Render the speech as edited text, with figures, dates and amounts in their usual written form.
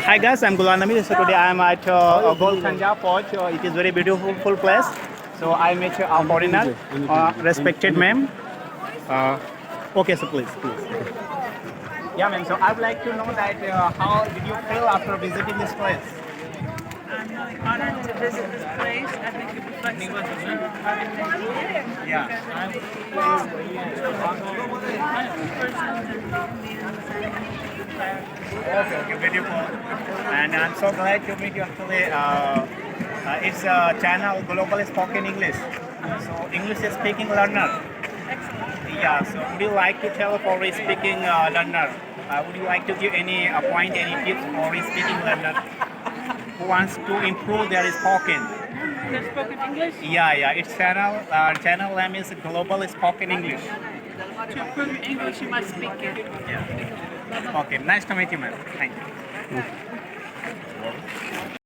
Hi guys, I'm Nabi. So today I'm at Gol Khanja Fort. It is very beautiful place. So I met a foreigner, respected ma'am. Uh, okay, so please. Yeah, ma'am. So I would like to know that how did you feel after visiting this place? I'm really honored to visit this place. I think it reflects the culture of our nation. Yeah. Because I think the kind of person that the Indians Okay, beautiful. And I'm so glad to meet you actually. It's a channel Global Spoken English. So English speaking learner. excellent. Yeah, so would you like to tell for a speaking learner? Would you like to give any point, any tips for a speaking learner who wants to improve their spoken? There's spoken English. Yeah, it's channel name is Global Spoken English. To improve your English, you must speak it. Yeah. Okay, nice to meet you, ma'am. Thank you.